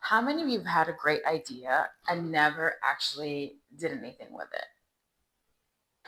How many of you have had a great idea and never actually did anything with it?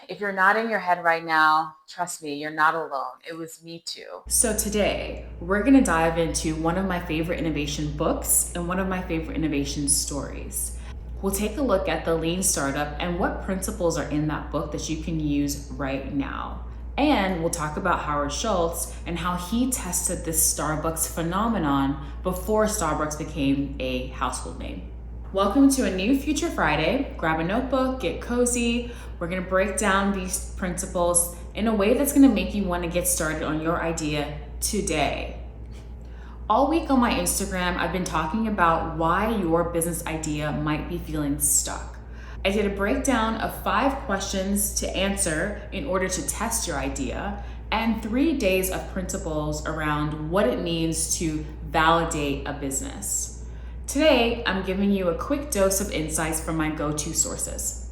If you're nodding your head right now, trust me, you're not alone. It was me too. So, today we're going to dive into one of my favorite innovation books and one of my favorite innovation stories. We'll take a look at the lean startup and what principles are in that book that you can use right now. And we'll talk about Howard Schultz and how he tested this Starbucks phenomenon before Starbucks became a household name. Welcome to a new Future Friday. Grab a notebook, get cozy. We're gonna break down these principles in a way that's gonna make you wanna get started on your idea today. All week on my Instagram, I've been talking about why your business idea might be feeling stuck. I did a breakdown of 5 questions to answer in order to test your idea and 3 days of principles around what it means to validate a business. Today, I'm giving you a quick dose of insights from my go-to sources.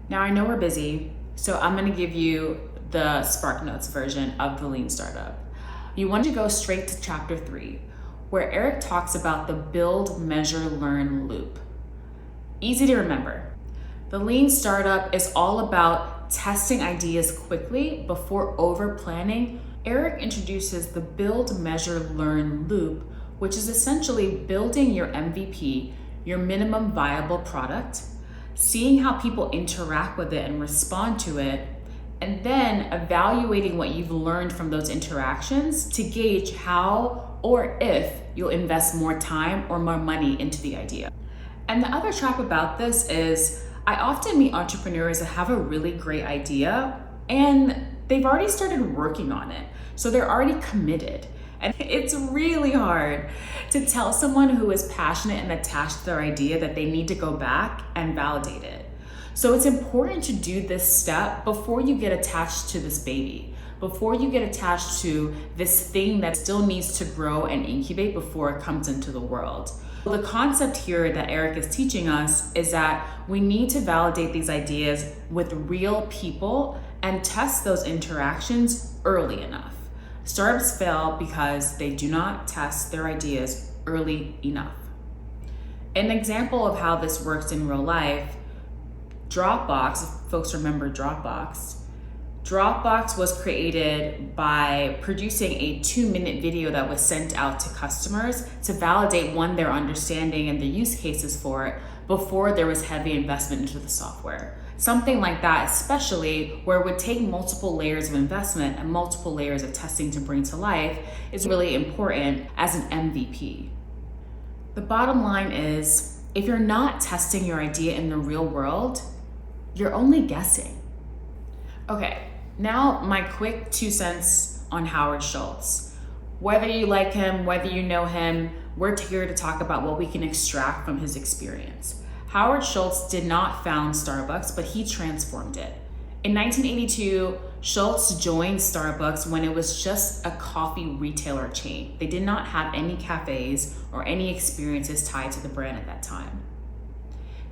Now, I know we're busy, so I'm gonna give you the Spark Notes version of the Lean Startup. You want to go straight to chapter 3, where Eric talks about the build, measure, learn loop. Easy to remember. The Lean Startup is all about testing ideas quickly before over-planning. Eric introduces the build, measure, learn loop, which is essentially building your MVP, your minimum viable product, seeing how people interact with it and respond to it, and then evaluating what you've learned from those interactions to gauge how or if you'll invest more time or more money into the idea. And the other trap about this is I often meet entrepreneurs that have a really great idea and they've already started working on it. So they're already committed. And it's really hard to tell someone who is passionate and attached to their idea that they need to go back and validate it. So it's important to do this step before you get attached to this baby, before you get attached to this thing that still needs to grow and incubate before it comes into the world. The concept here that Eric is teaching us is that we need to validate these ideas with real people and test those interactions early enough. Startups fail because they do not test their ideas early enough. An example of how this works in real life, Dropbox, if folks remember Dropbox. Dropbox was created by producing a 2-minute video that was sent out to customers to validate their understanding and the use cases for it before there was heavy investment into the software. Something like that, especially where it would take multiple layers of investment and multiple layers of testing to bring to life, is really important as an MVP. The bottom line is, if you're not testing your idea in the real world, you're only guessing. Okay, now my quick 2 cents on Howard Schultz. Whether you like him, whether you know him, we're here to talk about what we can extract from his experience. Howard Schultz did not found Starbucks, but he transformed it. In 1982, Schultz joined Starbucks when it was just a coffee retailer chain. They did not have any cafes or any experiences tied to the brand at that time.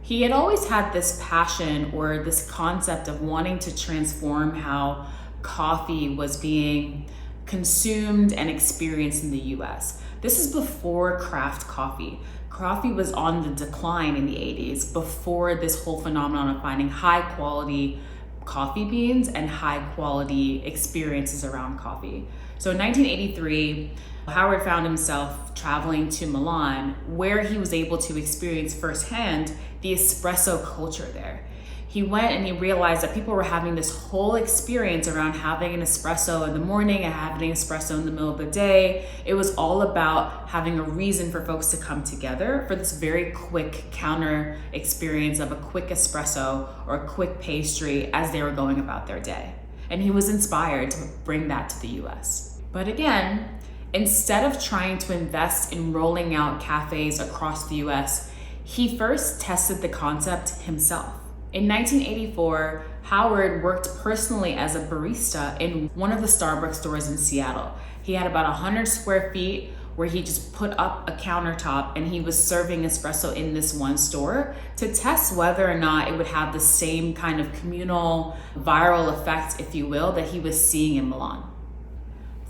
He had always had this passion or this concept of wanting to transform how coffee was being consumed and experienced in the US. This is before craft coffee. Coffee was on the decline in the 80s before this whole phenomenon of finding high quality coffee beans and high quality experiences around coffee. So in 1983, Howard found himself traveling to Milan, where he was able to experience firsthand the espresso culture there. He went and he realized that people were having this whole experience around having an espresso in the morning and having an espresso in the middle of the day. It was all about having a reason for folks to come together for this very quick counter experience of a quick espresso or a quick pastry as they were going about their day. And he was inspired to bring that to the US. But again, instead of trying to invest in rolling out cafes across the US, he first tested the concept himself. In 1984, Howard worked personally as a barista in one of the Starbucks stores in Seattle. He had about 100 square feet where he just put up a countertop and he was serving espresso in this one store to test whether or not it would have the same kind of communal viral effect, if you will, that he was seeing in Milan.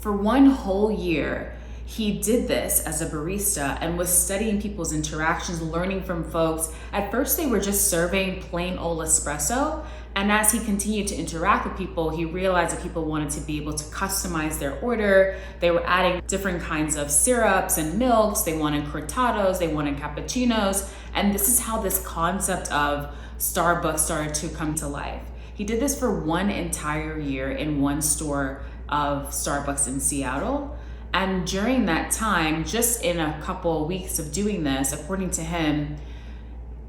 For one whole year, He did this as a barista and was studying people's interactions, learning from folks. At first, they were just serving plain old espresso. And as he continued to interact with people, he realized that people wanted to be able to customize their order. They were adding different kinds of syrups and milks. They wanted cortados, they wanted cappuccinos. And this is how this concept of Starbucks started to come to life. He did this for one entire year in one store of Starbucks in Seattle. And during that time, just in a couple of weeks of doing this, according to him,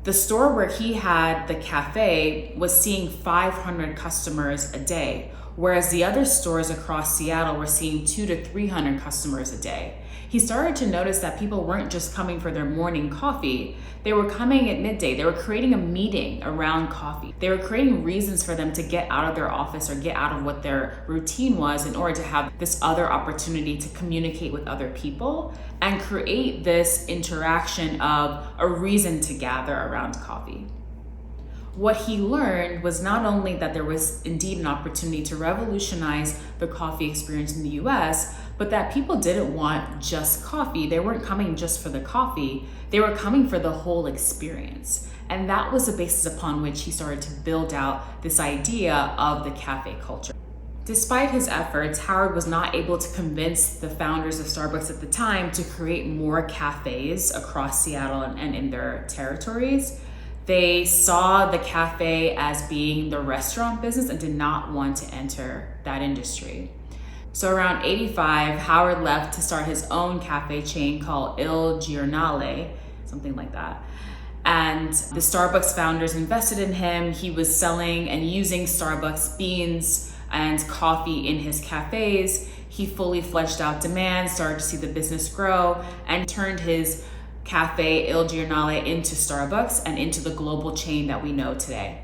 the store where he had the cafe was seeing 500 customers a day, whereas the other stores across Seattle were seeing 200 to 300 customers a day. He started to notice that people weren't just coming for their morning coffee, they were coming at midday. They were creating a meeting around coffee. They were creating reasons for them to get out of their office or get out of what their routine was in order to have this other opportunity to communicate with other people and create this interaction of a reason to gather around coffee. What he learned was not only that there was indeed an opportunity to revolutionize the coffee experience in the US, but that people didn't want just coffee. They weren't coming just for the coffee, they were coming for the whole experience. And that was the basis upon which he started to build out this idea of the cafe culture. Despite his efforts, Howard was not able to convince the founders of Starbucks at the time to create more cafes across Seattle and in their territories. They saw the cafe as being the restaurant business and did not want to enter that industry. So around 85, Howard left to start his own cafe chain called Il Giornale, something like that. And the Starbucks founders invested in him. He was selling and using Starbucks beans and coffee in his cafes. He fully fleshed out demand, started to see the business grow, and turned his cafe Il Giornale into Starbucks and into the global chain that we know today.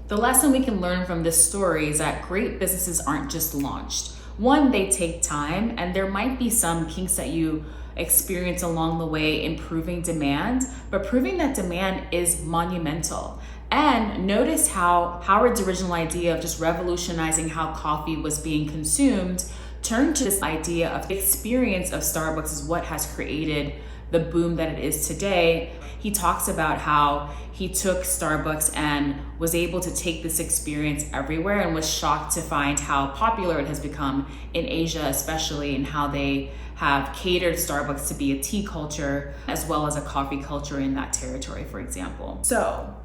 The lesson we can learn from this story is that great businesses aren't just launched. One, they take time, and there might be some kinks that you experience along the way in proving demand, but proving that demand is monumental. And notice how Howard's original idea of just revolutionizing how coffee was being consumed turned to this idea of the experience of Starbucks is what has created the boom that it is today. He talks about how he took Starbucks and was able to take this experience everywhere and was shocked to find how popular it has become in Asia, especially, and how they have catered Starbucks to be a tea culture as well as a coffee culture in that territory, for example. So,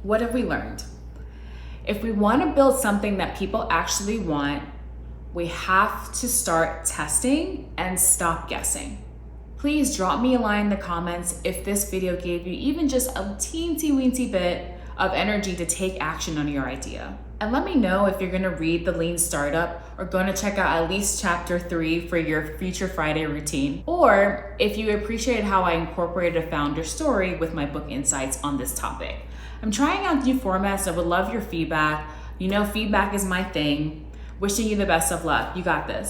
what have we learned? If we want to build something that people actually want, we have to start testing and stop guessing. Please drop me a line in the comments if this video gave you even just a teensy-weensy bit of energy to take action on your idea. And let me know if you're gonna read The Lean Startup or gonna check out at least chapter 3 for your future Friday routine, or if you appreciated how I incorporated a founder story with my book insights on this topic. I'm trying out new formats. I would love your feedback. You know, feedback is my thing. Wishing you the best of luck. You got this.